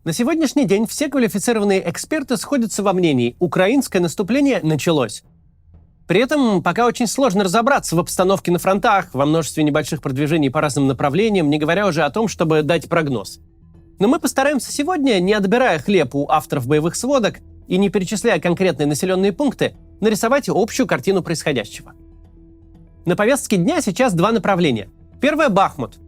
На сегодняшний день все квалифицированные эксперты сходятся во мнении – украинское наступление началось. При этом пока очень сложно разобраться в обстановке на фронтах, во множестве небольших продвижений по разным направлениям, не говоря уже о том, чтобы дать прогноз. Но мы постараемся сегодня, не отбирая хлеб у авторов боевых сводок и не перечисляя конкретные населенные пункты, нарисовать общую картину происходящего. На повестке дня сейчас два направления. Первое – Бахмут.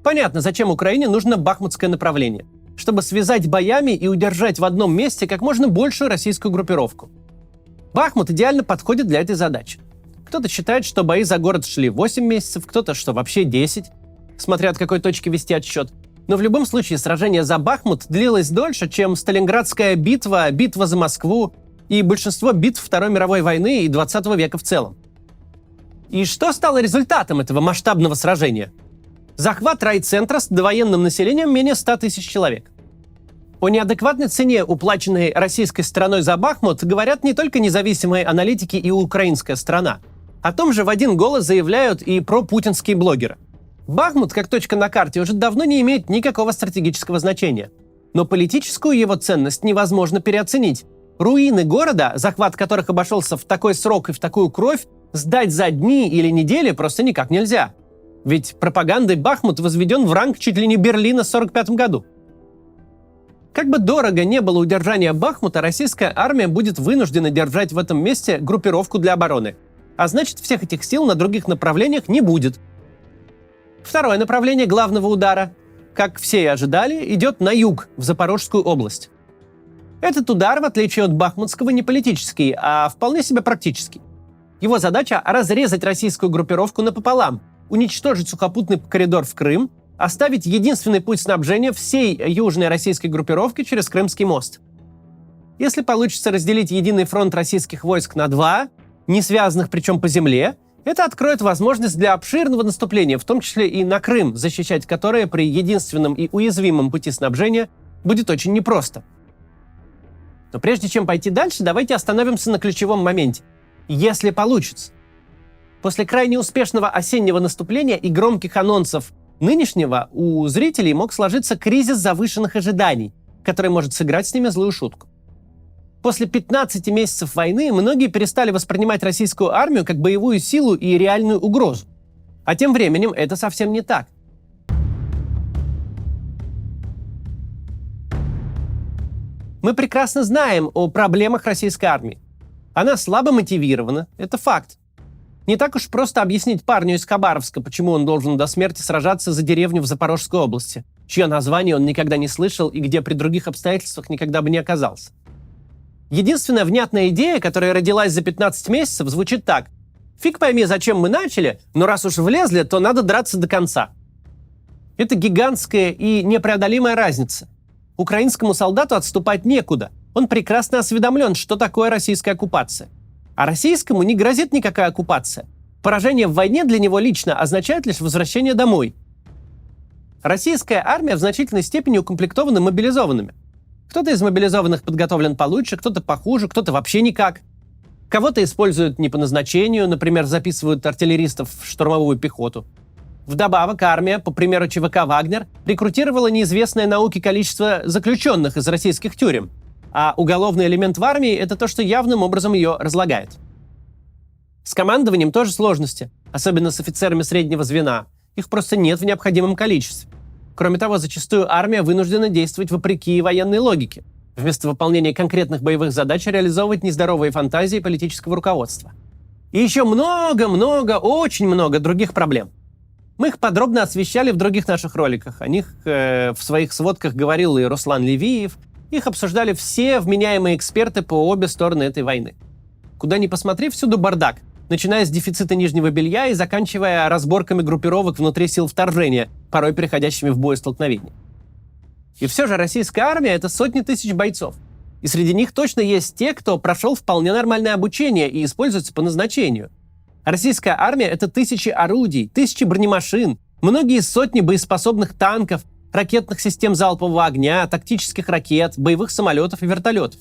Понятно, зачем Украине нужно бахмутское направление. Чтобы связать боями и удержать в одном месте как можно большую российскую группировку. Бахмут идеально подходит для этой задачи. Кто-то считает, что бои за город шли 8 месяцев, кто-то, что вообще 10, смотря от какой точки вести отсчет. Но в любом случае сражение за Бахмут длилось дольше, чем Сталинградская битва, битва за Москву и большинство битв Второй мировой войны и 20 века в целом. И что стало результатом этого масштабного сражения? Захват райцентра с довоенным населением менее 100 тысяч человек. О неадекватной цене, уплаченной российской стороной за Бахмут, говорят не только независимые аналитики и украинская сторона. О том же в один голос заявляют и пропутинские блогеры. Бахмут, как точка на карте, уже давно не имеет никакого стратегического значения. Но политическую его ценность невозможно переоценить. Руины города, захват которых обошелся в такой срок и в такую кровь, сдать за дни или недели просто никак нельзя. Ведь пропагандой Бахмут возведен в ранг чуть ли не Берлина в 1945 году. Как бы дорого не было удержание Бахмута, российская армия будет вынуждена держать в этом месте группировку для обороны. А значит, всех этих сил на других направлениях не будет. Второе направление главного удара, как все и ожидали, идет на юг, в Запорожскую область. Этот удар, в отличие от бахмутского, не политический, а вполне себе практический. Его задача – разрезать российскую группировку напополам, уничтожить сухопутный коридор в Крым, оставить единственный путь снабжения всей южной российской группировки через Крымский мост. Если получится разделить единый фронт российских войск на два, не связанных причем по земле, это откроет возможность для обширного наступления, в том числе и на Крым, защищать которое при единственном и уязвимом пути снабжения будет очень непросто. Но прежде чем пойти дальше, давайте остановимся на ключевом моменте. Если получится. После крайне успешного осеннего наступления и громких анонсов нынешнего у зрителей мог сложиться кризис завышенных ожиданий, который может сыграть с ними злую шутку. После 15 месяцев войны многие перестали воспринимать российскую армию как боевую силу и реальную угрозу. А тем временем это совсем не так. Мы прекрасно знаем о проблемах российской армии. Она слабо мотивирована, это факт. Не так уж просто объяснить парню из Хабаровска, почему он должен до смерти сражаться за деревню в Запорожской области, чье название он никогда не слышал и где при других обстоятельствах никогда бы не оказался. Единственная внятная идея, которая родилась за 15 месяцев, звучит так. Фиг пойми, зачем мы начали, но раз уж влезли, то надо драться до конца. Это гигантская и непреодолимая разница. Украинскому солдату отступать некуда. Он прекрасно осведомлен, что такое российская оккупация. А российскому не грозит никакая оккупация. Поражение в войне для него лично означает лишь возвращение домой. Российская армия в значительной степени укомплектована мобилизованными. Кто-то из мобилизованных подготовлен получше, кто-то похуже, кто-то вообще никак. Кого-то используют не по назначению, например, записывают артиллеристов в штурмовую пехоту. Вдобавок армия, по примеру ЧВК «Вагнер», рекрутировала неизвестное науке количество заключенных из российских тюрем. А уголовный элемент в армии – это то, что явным образом ее разлагает. С командованием тоже сложности, особенно с офицерами среднего звена. Их просто нет в необходимом количестве. Кроме того, зачастую армия вынуждена действовать вопреки военной логике. Вместо выполнения конкретных боевых задач реализовывать нездоровые фантазии политического руководства. И еще очень много других проблем. Мы их подробно освещали в других наших роликах. О них в своих сводках говорил и Руслан Левиев. Их обсуждали все вменяемые эксперты по обе стороны этой войны. Куда ни посмотри, всюду бардак. Начиная с дефицита нижнего белья и заканчивая разборками группировок внутри сил вторжения, порой переходящими в боестолкновение. И все же российская армия – это сотни тысяч бойцов. И среди них точно есть те, кто прошел вполне нормальное обучение и используется по назначению. Российская армия – это тысячи орудий, тысячи бронемашин, многие сотни боеспособных танков, ракетных систем залпового огня, тактических ракет, боевых самолетов и вертолетов.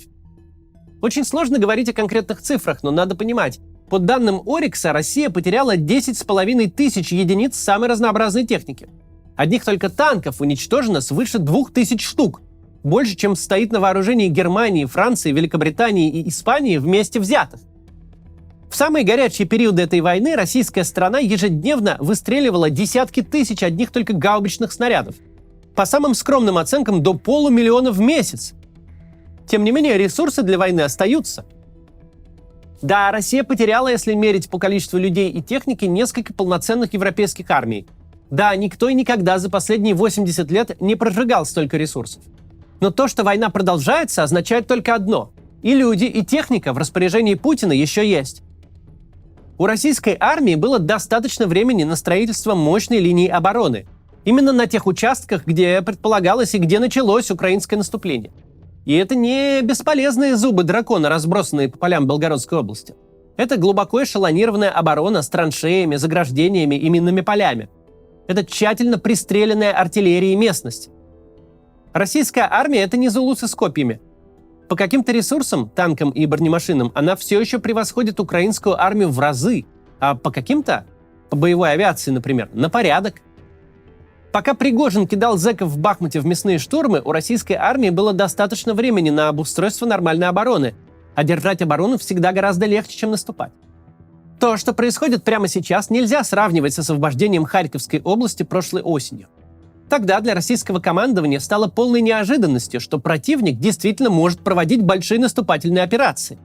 Очень сложно говорить о конкретных цифрах, но надо понимать, по данным Орикса, Россия потеряла 10,5 тысяч единиц самой разнообразной техники. Одних только танков уничтожено свыше 2000 штук. больше, чем стоит на вооружении Германии, Франции, Великобритании и Испании вместе взятых. В самые горячие периоды этой войны российская сторона ежедневно выстреливала десятки тысяч одних только гаубичных снарядов. По самым скромным оценкам, до 500 000 в месяц. Тем не менее, ресурсы для войны остаются. Да, Россия потеряла, если мерить по количеству людей и техники, несколько полноценных европейских армий. Да, никто и никогда за последние 80 лет не прожигал столько ресурсов. Но то, что война продолжается, означает только одно. И люди, и техника в распоряжении Путина еще есть. У российской армии было достаточно времени на строительство мощной линии обороны. Именно на тех участках, где предполагалось и где началось украинское наступление. И это не бесполезные зубы дракона, разбросанные по полям Белгородской области. Это глубоко эшелонированная оборона с траншеями, заграждениями и минными полями. Это тщательно пристреленная артиллерией местность. Российская армия — это не зулусы с копьями. По каким-то ресурсам, танкам и бронемашинам, она все еще превосходит украинскую армию в разы, а по каким-то, по боевой авиации, например, на порядок. Пока Пригожин кидал зэков в Бахмуте в мясные штурмы, у российской армии было достаточно времени на обустройство нормальной обороны, а держать оборону всегда гораздо легче, чем наступать. То, что происходит прямо сейчас, нельзя сравнивать с освобождением Харьковской области прошлой осенью. Тогда для российского командования стало полной неожиданностью, что противник действительно может проводить большие наступательные операции.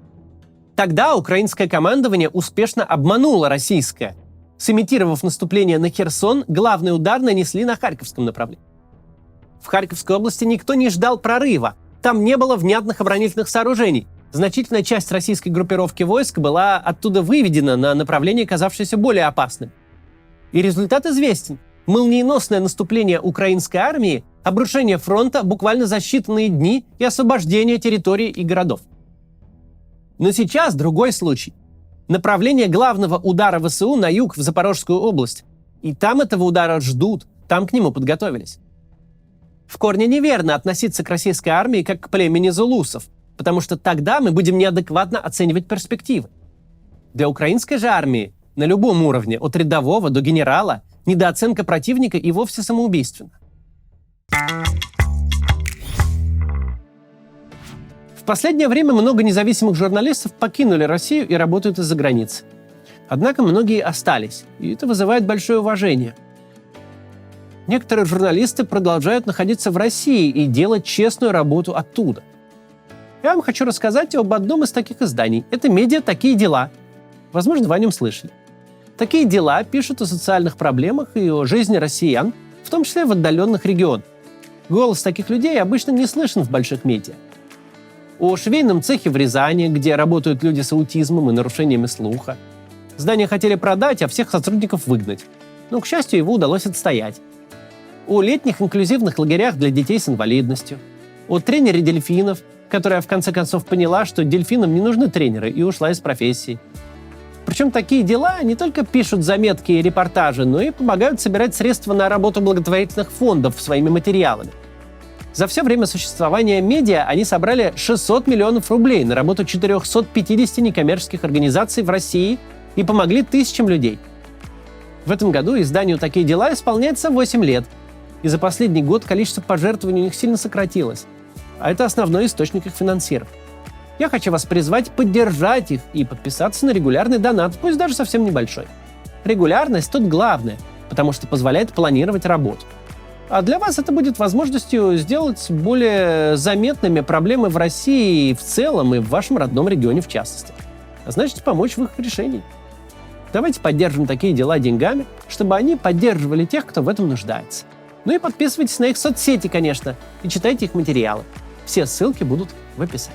Тогда украинское командование успешно обмануло российское. Сымитировав наступление на Херсон, главный удар нанесли на Харьковском направлении. В Харьковской области никто не ждал прорыва. Там не было внятных оборонительных сооружений. Значительная часть российской группировки войск была оттуда выведена на направление, казавшееся более опасным. И результат известен. Молниеносное наступление украинской армии, обрушение фронта буквально за считанные дни и освобождение территорий и городов. Но сейчас другой случай. Направление главного удара ВСУ на юг, в Запорожскую область. И там этого удара ждут, там к нему подготовились. В корне неверно относиться к российской армии как к племени зулусов, потому что тогда мы будем неадекватно оценивать перспективы. Для украинской же армии на любом уровне, от рядового до генерала, недооценка противника и вовсе самоубийственна. В последнее время много независимых журналистов покинули Россию и работают из-за границы. Однако многие остались, и это вызывает большое уважение. Некоторые журналисты продолжают находиться в России и делать честную работу оттуда. Я вам хочу рассказать об одном из таких изданий. Это медиа «Такие дела». Возможно, вы о нем слышали. «Такие дела» пишут о социальных проблемах и о жизни россиян, в том числе в отдаленных регионах. Голос таких людей обычно не слышен в больших медиа. О швейном цехе в Рязани, где работают люди с аутизмом и нарушениями слуха. Здание хотели продать, а всех сотрудников выгнать. Но, к счастью, его удалось отстоять. О летних инклюзивных лагерях для детей с инвалидностью. О тренере дельфинов, которая в конце концов поняла, что дельфинам не нужны тренеры, и ушла из профессии. Причем такие дела не только пишут заметки и репортажи, но и помогают собирать средства на работу благотворительных фондов своими материалами. За все время существования медиа они собрали 600 миллионов рублей на работу 450 некоммерческих организаций в России и помогли тысячам людей. В этом году изданию «Такие дела» исполняется 8 лет, и за последний год количество пожертвований у них сильно сократилось, а это основной источник их финансирования. Я хочу вас призвать поддержать их и подписаться на регулярный донат, пусть даже совсем небольшой. Регулярность тут главное, потому что позволяет планировать работу. А для вас это будет возможностью сделать более заметными проблемы в России в целом и в вашем родном регионе в частности. А значит, помочь в их решении. Давайте поддержим такие дела деньгами, чтобы они поддерживали тех, кто в этом нуждается. Ну и подписывайтесь на их соцсети, конечно, и читайте их материалы. Все ссылки будут в описании.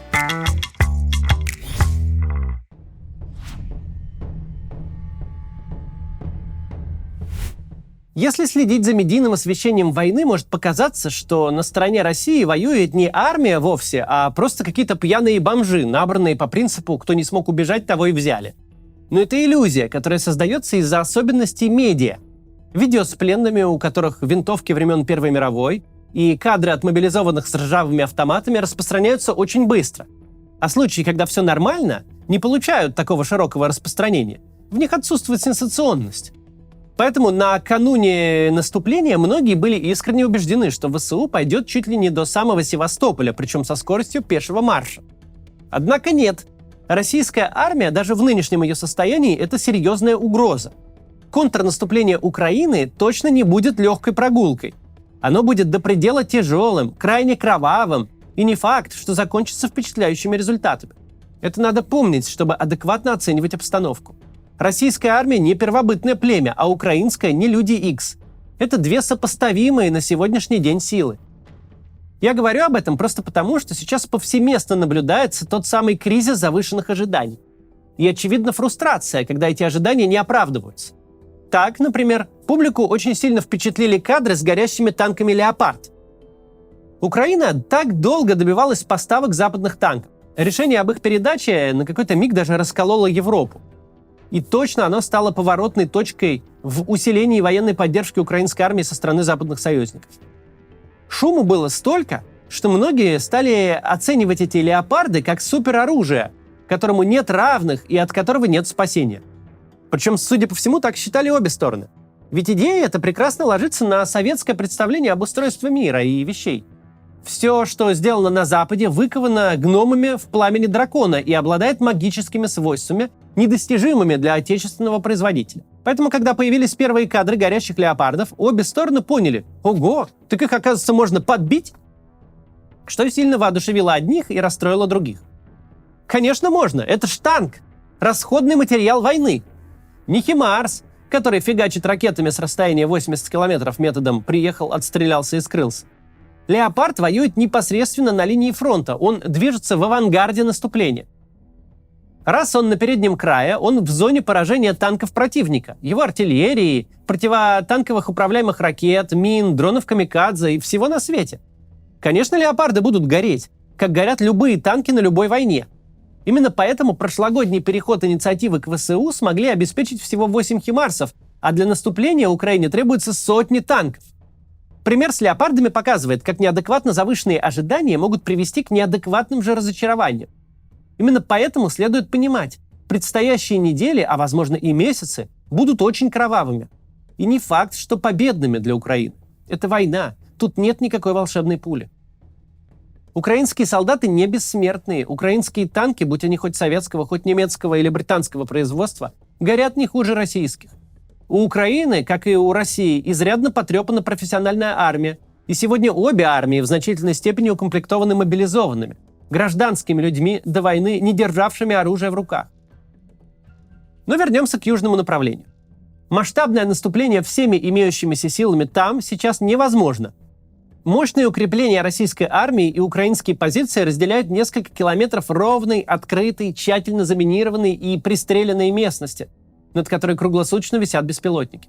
Если следить за медийным освещением войны, может показаться, что на стороне России воюет не армия вовсе, а просто какие-то пьяные бомжи, набранные по принципу «кто не смог убежать, того и взяли». Но это иллюзия, которая создается из-за особенностей медиа. Видео с пленными, у которых винтовки времен Первой мировой, и кадры от мобилизованных с ржавыми автоматами распространяются очень быстро. А случаи, когда все нормально, не получают такого широкого распространения. В них отсутствует сенсационность. Поэтому накануне наступления многие были искренне убеждены, что ВСУ пойдет чуть ли не до самого Севастополя, причем со скоростью пешего марша. Однако нет. Российская армия, даже в нынешнем ее состоянии, это серьезная угроза. Контрнаступление Украины точно не будет легкой прогулкой. Оно будет до предела тяжелым, крайне кровавым, и не факт, что закончится впечатляющими результатами. Это надо помнить, чтобы адекватно оценивать обстановку. Российская армия не первобытное племя, а украинская не люди X. Это две сопоставимые на сегодняшний день силы. Я говорю об этом просто потому, что сейчас повсеместно наблюдается тот самый кризис завышенных ожиданий. И очевидна фрустрация, когда эти ожидания не оправдываются. Так, например, публику очень сильно впечатлили кадры с горящими танками «Леопард». Украина так долго добивалась поставок западных танков. Решение об их передаче на какой-то миг даже раскололо Европу. И точно оно стало поворотной точкой в усилении военной поддержки украинской армии со стороны западных союзников. Шуму было столько, что многие стали оценивать эти «Леопарды» как супероружие, которому нет равных и от которого нет спасения. Причем, судя по всему, так считали обе стороны. Ведь идея эта прекрасно ложится на советское представление об устройстве мира и вещей. Все, что сделано на Западе, выковано гномами в пламени дракона и обладает магическими свойствами, недостижимыми для отечественного производителя. Поэтому, когда появились первые кадры горящих «Леопардов», обе стороны поняли: ого, так их, оказывается, можно подбить? Что сильно воодушевило одних и расстроило других. Конечно, можно, это ж танк, расходный материал войны. Не «Химарс», который фигачит ракетами с расстояния 80 километров методом «приехал, отстрелялся и скрылся». «Леопард» воюет непосредственно на линии фронта, он движется в авангарде наступления. Раз он на переднем крае, он в зоне поражения танков противника, его артиллерии, противотанковых управляемых ракет, мин, дронов камикадзе и всего на свете. Конечно, «Леопарды» будут гореть, как горят любые танки на любой войне. Именно поэтому прошлогодний переход инициативы к ВСУ смогли обеспечить всего 8 «Химарсов», а для наступления Украине требуется сотни танков. Пример с «Леопардами» показывает, как неадекватно завышенные ожидания могут привести к неадекватным же разочарованиям. Именно поэтому следует понимать, предстоящие недели, а возможно и месяцы, будут очень кровавыми. И не факт, что победными для Украины. Это война, тут нет никакой волшебной пули. Украинские солдаты не бессмертные, украинские танки, будь они хоть советского, хоть немецкого или британского производства, горят не хуже российских. У Украины, как и у России, изрядно потрепана профессиональная армия, и сегодня обе армии в значительной степени укомплектованы мобилизованными, гражданскими людьми до войны, не державшими оружие в руках. Но вернемся к южному направлению. Масштабное наступление всеми имеющимися силами там сейчас невозможно. Мощные укрепления российской армии и украинские позиции разделяют несколько километров ровной, открытой, тщательно заминированной и пристреленной местности, над которой круглосуточно висят беспилотники.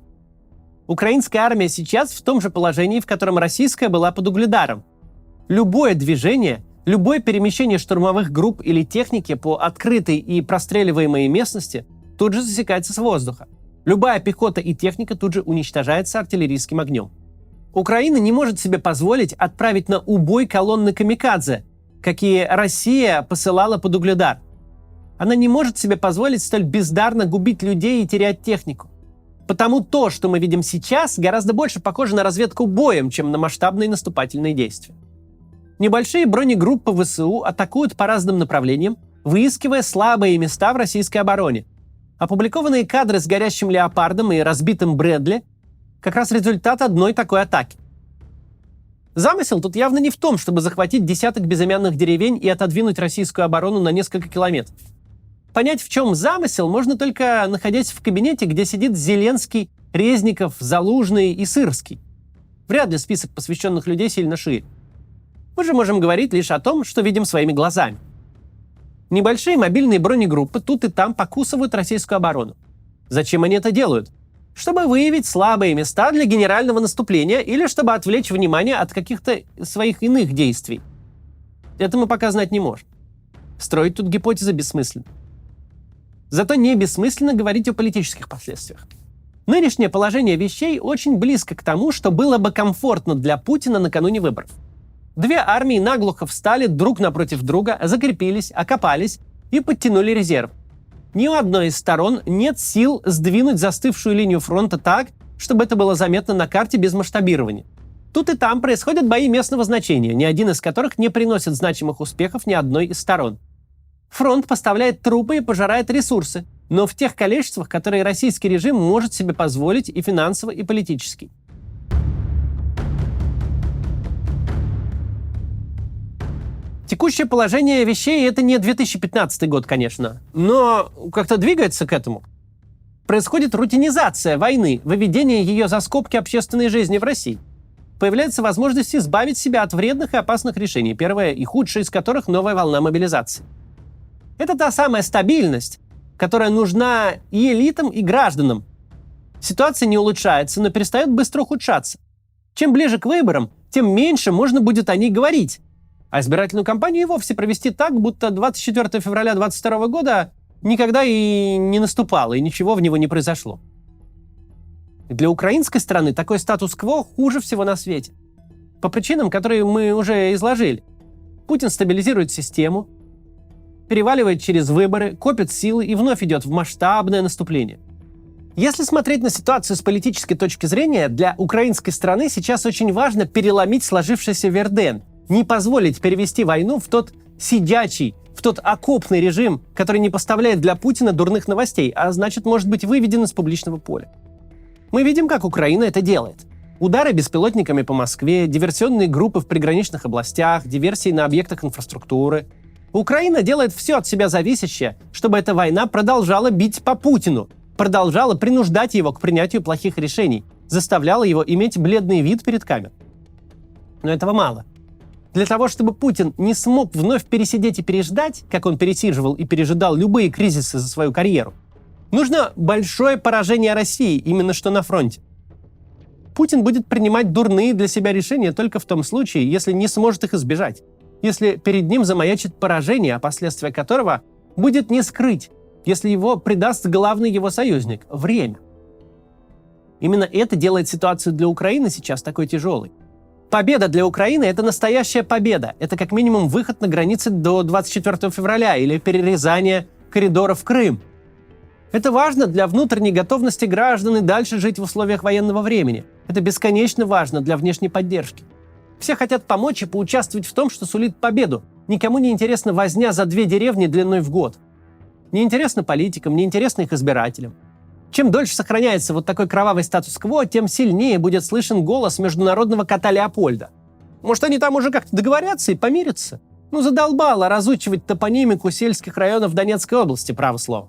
Украинская армия сейчас в том же положении, в котором российская была под Угледаром. Любое движение, любое перемещение штурмовых групп или техники по открытой и простреливаемой местности тут же засекается с воздуха. Любая пехота и техника тут же уничтожается артиллерийским огнем. Украина не может себе позволить отправить на убой колонны камикадзе, какие Россия посылала под Угледар. Она не может себе позволить столь бездарно губить людей и терять технику. Потому то, что мы видим сейчас, гораздо больше похоже на разведку боем, чем на масштабные наступательные действия. Небольшие бронегруппы ВСУ атакуют по разным направлениям, выискивая слабые места в российской обороне. Опубликованные кадры с горящим «Леопардом» и разбитым «Брэдли» как раз результат одной такой атаки. Замысел тут явно не в том, чтобы захватить десяток безымянных деревень и отодвинуть российскую оборону на несколько километров. Понять, в чем замысел, можно только находясь в кабинете, где сидит Зеленский, Резников, Залужный и Сырский. Вряд ли список посвященных людей сильно шире. Мы же можем говорить лишь о том, что видим своими глазами. Небольшие мобильные бронегруппы тут и там покусывают российскую оборону. Зачем они это делают? Чтобы выявить слабые места для генерального наступления или чтобы отвлечь внимание от каких-то своих иных действий. Это мы пока знать не можем. Строить тут гипотезы бессмысленно. Зато не бессмысленно говорить о политических последствиях. Нынешнее положение вещей очень близко к тому, что было бы комфортно для Путина накануне выборов. Две армии наглухо встали друг напротив друга, закрепились, окопались и подтянули резерв. Ни у одной из сторон нет сил сдвинуть застывшую линию фронта так, чтобы это было заметно на карте без масштабирования. Тут и там происходят бои местного значения, ни один из которых не приносит значимых успехов ни одной из сторон. Фронт поставляет трупы и пожирает ресурсы, но в тех количествах, которые российский режим может себе позволить и финансово, и политически. Текущее положение вещей — это не 2015 год, конечно, но как-то двигается к этому. Происходит рутинизация войны, выведение ее за скобки общественной жизни в России. Появляется возможность избавить себя от вредных и опасных решений, первое и худшее из которых — новая волна мобилизации. Это та самая стабильность, которая нужна и элитам, и гражданам. Ситуация не улучшается, но перестает быстро ухудшаться. Чем ближе к выборам, тем меньше можно будет о ней говорить. А избирательную кампанию и вовсе провести так, будто 24 февраля 2022 года никогда и не наступало, и ничего в него не произошло. Для украинской стороны такой статус-кво хуже всего на свете. По причинам, которые мы уже изложили. Путин стабилизирует систему, переваливает через выборы, копит силы и вновь идет в масштабное наступление. Если смотреть на ситуацию с политической точки зрения, для украинской страны сейчас очень важно переломить сложившийся Верден, не позволить перевести войну в тот сидячий, в тот окопный режим, который не поставляет для Путина дурных новостей, а значит, может быть выведен из публичного поля. Мы видим, как Украина это делает. Удары беспилотниками по Москве, диверсионные группы в приграничных областях, диверсии на объектах инфраструктуры. Украина делает все от себя зависящее, чтобы эта война продолжала бить по Путину, продолжала принуждать его к принятию плохих решений, заставляла его иметь бледный вид перед камерой. Но этого мало. Для того, чтобы Путин не смог вновь пересидеть и переждать, как он пересиживал и пережидал любые кризисы за свою карьеру, нужно большое поражение России, именно что на фронте. Путин будет принимать дурные для себя решения только в том случае, если не сможет их избежать. Если перед ним замаячит поражение, а последствия которого будет не скрыть, если его предаст главный его союзник – время. Именно это делает ситуацию для Украины сейчас такой тяжелой. Победа для Украины – это настоящая победа. Это как минимум выход на границы до 24 февраля или перерезание коридора в Крым. Это важно для внутренней готовности граждан и дальше жить в условиях военного времени. Это бесконечно важно для внешней поддержки. Все хотят помочь и поучаствовать в том, что сулит победу. Никому не интересна возня за 2 деревни длиной в год. Не интересно политикам, не интересно их избирателям. Чем дольше сохраняется вот такой кровавый статус-кво, тем сильнее будет слышен голос международного кота Леопольда. Может, они там уже как-то договорятся и помирятся? Ну, задолбало разучивать топонимику сельских районов Донецкой области, право слово.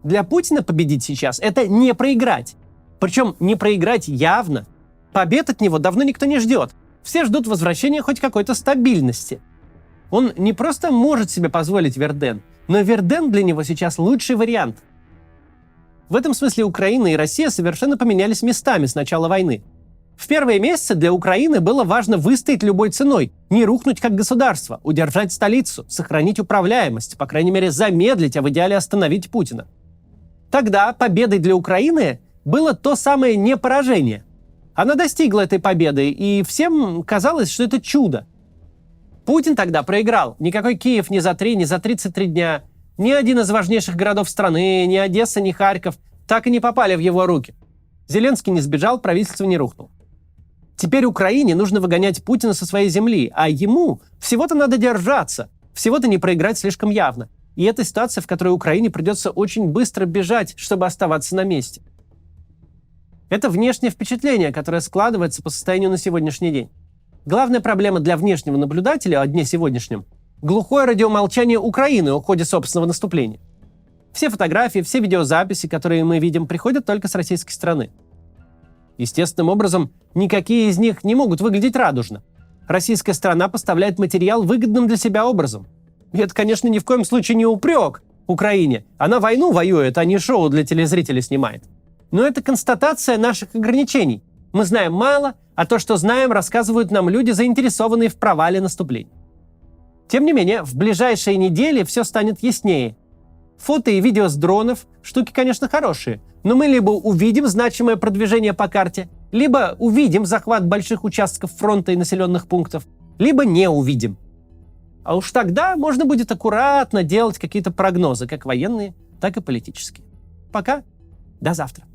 Для Путина победить сейчас – это не проиграть. Причем не проиграть явно. Побед от него давно никто не ждет. Все ждут возвращения хоть какой-то стабильности. Он не просто может себе позволить Верден, но Верден для него сейчас лучший вариант. В этом смысле Украина и Россия совершенно поменялись местами с начала войны. В первые месяцы для Украины было важно выстоять любой ценой, не рухнуть как государство, удержать столицу, сохранить управляемость, по крайней мере замедлить, а в идеале остановить Путина. Тогда победой для Украины было то самое непоражение. Она достигла этой победы, и всем казалось, что это чудо. Путин тогда проиграл. Никакой Киев ни за 3, ни за 33 дня. Ни один из важнейших городов страны, ни Одесса, ни Харьков так и не попали в его руки. Зеленский не сбежал, правительство не рухнуло. Теперь Украине нужно выгонять Путина со своей земли, а ему всего-то надо держаться, всего-то не проиграть слишком явно. И это ситуация, в которой Украине придется очень быстро бежать, чтобы оставаться на месте. Это внешнее впечатление, которое складывается по состоянию на сегодняшний день. Главная проблема для внешнего наблюдателя о дне сегодняшнем – глухое радиомолчание Украины о ходе собственного наступления. Все фотографии, все видеозаписи, которые мы видим, приходят только с российской стороны. Естественным образом, никакие из них не могут выглядеть радужно. Российская сторона поставляет материал выгодным для себя образом. И это, конечно, ни в коем случае не упрек Украине. Она войну воюет, а не шоу для телезрителей снимает. Но это констатация наших ограничений. Мы знаем мало, а то, что знаем, рассказывают нам люди, заинтересованные в провале наступления. Тем не менее, в ближайшие недели все станет яснее. Фото и видео с дронов – штуки, конечно, хорошие, но мы либо увидим значимое продвижение по карте, либо увидим захват больших участков фронта и населенных пунктов, либо не увидим. А уж тогда можно будет аккуратно делать какие-то прогнозы, как военные, так и политические. Пока. До завтра.